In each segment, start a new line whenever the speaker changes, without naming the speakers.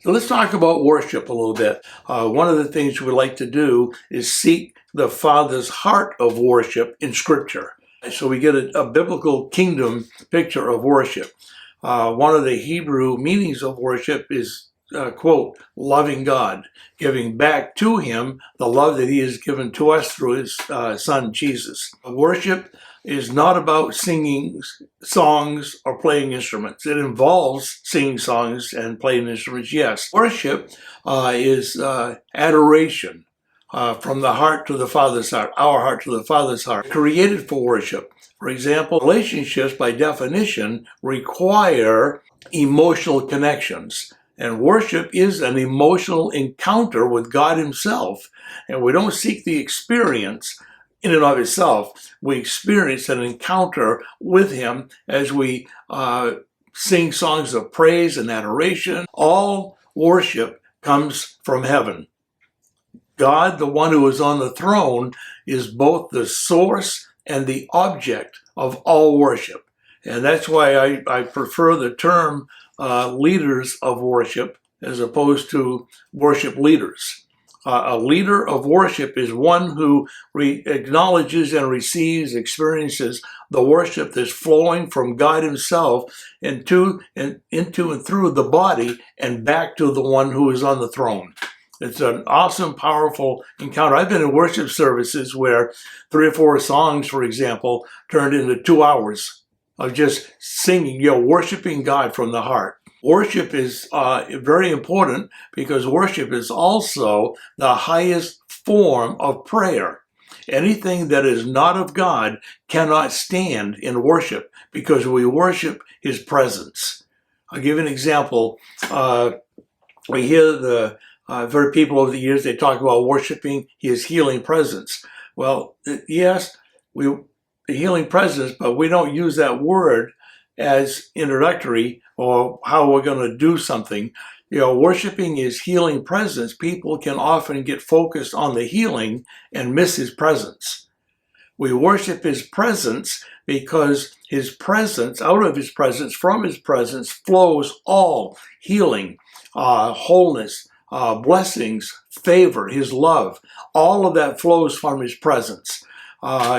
So let's talk about worship a little bit. One of the things we like to do is seek the Father's heart of worship in Scripture. So we get a biblical kingdom picture of worship. One of the Hebrew meanings of worship is, quote, loving God, giving back to Him the love that He has given to us through His Son, Jesus. Worship is not about singing songs or playing instruments. It involves singing songs and playing instruments, yes. Worship is adoration from the heart to the Father's heart, our heart to the Father's heart. Created for worship. For example, relationships by definition require emotional connections. And worship is an emotional encounter with God Himself. And we don't seek the experience in and of itself. We experience an encounter with Him as we sing songs of praise and adoration. All worship comes from heaven. God, the one who is on the throne, is both the source and the object of all worship. And that's why I prefer the term leaders of worship as opposed to worship leaders. A leader of worship is one who acknowledges and receives, experiences the worship that's flowing from God Himself into and through the body and back to the one who is on the throne. It's an awesome, powerful encounter. I've been in worship services where 3 or 4 songs, for example, turned into 2 hours of just singing, worshiping God from the heart. Worship is very important because worship is also the highest form of prayer. Anything that is not of God cannot stand in worship because we worship His presence. I'll give you an example. We hear I've heard people over the years, they talk about worshiping His healing presence. Well, yes, the healing presence, but we don't use that word as introductory or how we're going to do something. Worshiping His healing presence, people can often get focused on the healing and miss His presence. We worship His presence because His presence, out of His presence, from His presence flows all healing, wholeness, blessings, favor, His love. All of that flows from His presence.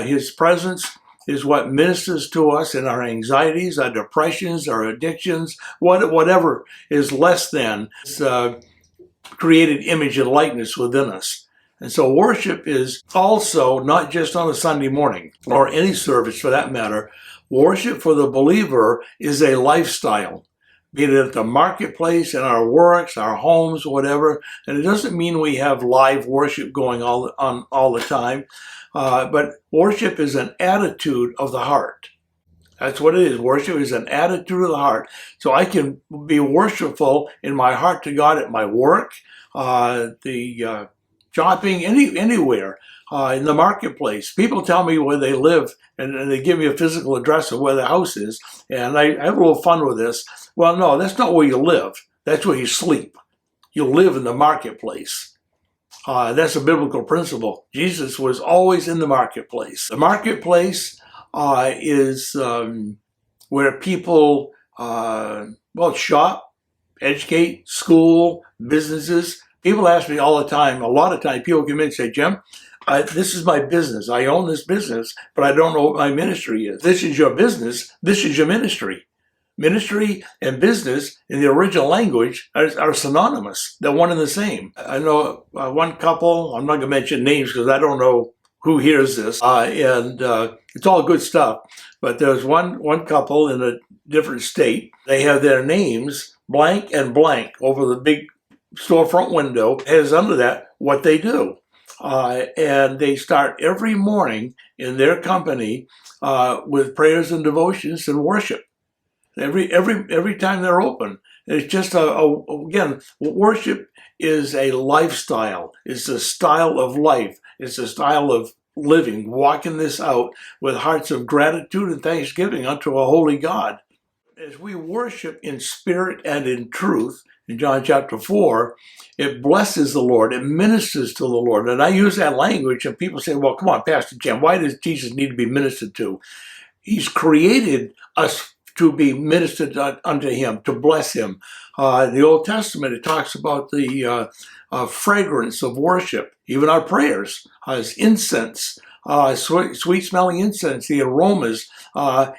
His presence is what ministers to us in our anxieties, our depressions, our addictions, whatever is less than created image and likeness within us. And so worship is also not just on a Sunday morning or any service for that matter. Worship for the believer is a lifestyle, be it at the marketplace, in our works, our homes, whatever. And it doesn't mean we have live worship going on all the time, but worship is an attitude of the heart. That's what it is. Worship is an attitude of the heart. So I can be worshipful in my heart to God at my work, the shopping, anywhere. In the marketplace. People tell me where they live and they give me a physical address of where the house is. And I have a little fun with this. Well, no, that's not where you live. That's where you sleep. You live in the marketplace. That's a biblical principle. Jesus was always in the marketplace. The marketplace is where people, shop, educate, school, businesses. People ask me all the time, a lot of times people come in and say, Jim, this is my business. I own this business, but I don't know what my ministry is. This is your business. This is your ministry. Ministry and business in the original language are synonymous. They're one and the same. I know one couple, I'm not going to mention names because I don't know who hears this, and it's all good stuff. But there's one couple in a different state. They have their names blank and blank over the big storefront window. It has under that what they do. And they start every morning in their company with prayers and devotions and worship. Every time they're open. It's just again, worship is a lifestyle. It's a style of life. It's a style of living, walking this out with hearts of gratitude and thanksgiving unto a holy God. As we worship in spirit and in truth, in John chapter 4, it blesses the Lord, it ministers to the Lord. And I use that language, and people say, well, come on, Pastor Jim, why does Jesus need to be ministered to? He's created us to be ministered unto him, to bless him. The Old Testament, it talks about the fragrance of worship, even our prayers as incense, sweet smelling incense, the aromas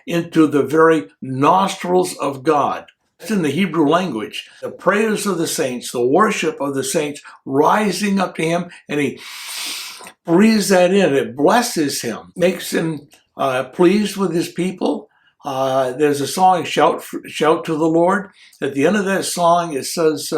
into the very nostrils of God. It's in the Hebrew language. The prayers of the saints, the worship of the saints rising up to him, and he breathes that in. It blesses him, makes him pleased with his people. There's a song, Shout to the Lord. At the end of that song, it says,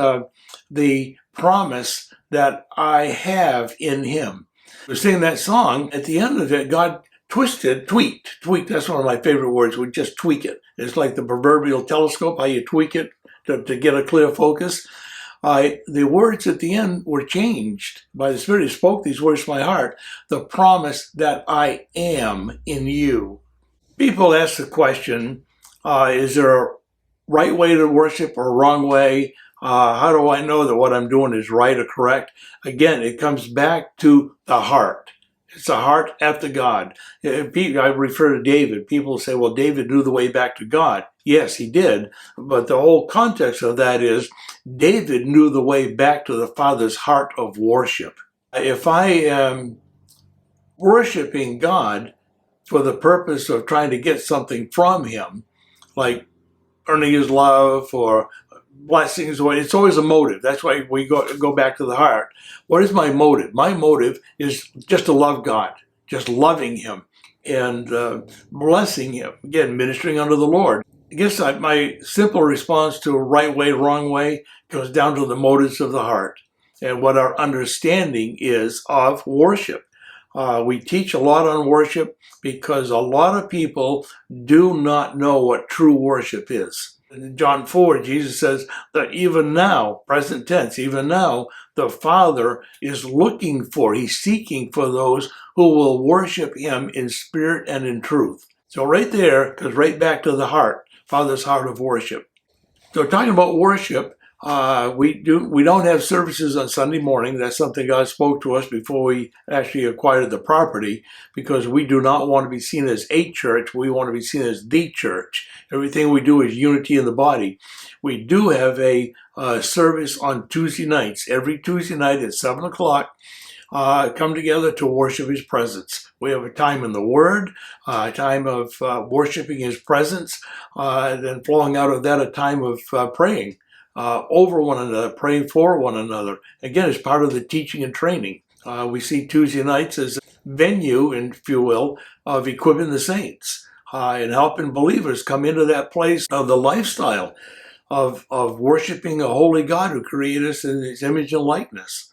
the promise that I have in him. We're singing that song. At the end of it, God tweaked, that's one of my favorite words. We just tweak it. It's like the proverbial telescope, how you tweak it to get a clear focus. The words at the end were changed by the Spirit. He spoke these words to my heart. The promise that I am in you. People ask the question, is there a right way to worship or a wrong way? How do I know that what I'm doing is right or correct? Again, it comes back to the heart. It's a heart after God. I refer to David. People say, well, David knew the way back to God. Yes, he did. But the whole context of that is David knew the way back to the Father's heart of worship. If I am worshiping God for the purpose of trying to get something from him, like earning his love or blessings, it's always a motive. That's why we go back to the heart. What is my motive? My motive is just to love God, just loving him and blessing him. Again, ministering unto the Lord. I guess my simple response to right way, wrong way goes down to the motives of the heart and what our understanding is of worship. We teach a lot on worship because a lot of people do not know what true worship is. In John 4, Jesus says that even now, present tense, even now, the Father is looking for, he's seeking for those who will worship him in spirit and in truth. So right there goes right back to the heart, Father's heart of worship. So talking about worship, we don't have services on Sunday morning. That's something God spoke to us before we actually acquired the property, because we do not want to be seen as a church. We want to be seen as the church. Everything we do is unity in the body. We do have a service on Tuesday nights. Every Tuesday night at 7 o'clock, come together to worship his presence. We have a time in the Word, a time of worshiping his presence, then flowing out of that a time of praying over one another, praying for one another. Again, it's part of the teaching and training. We see Tuesday nights as a venue, if you will, of equipping the saints and helping believers come into that place of the lifestyle of worshiping a holy God who created us in his image and likeness.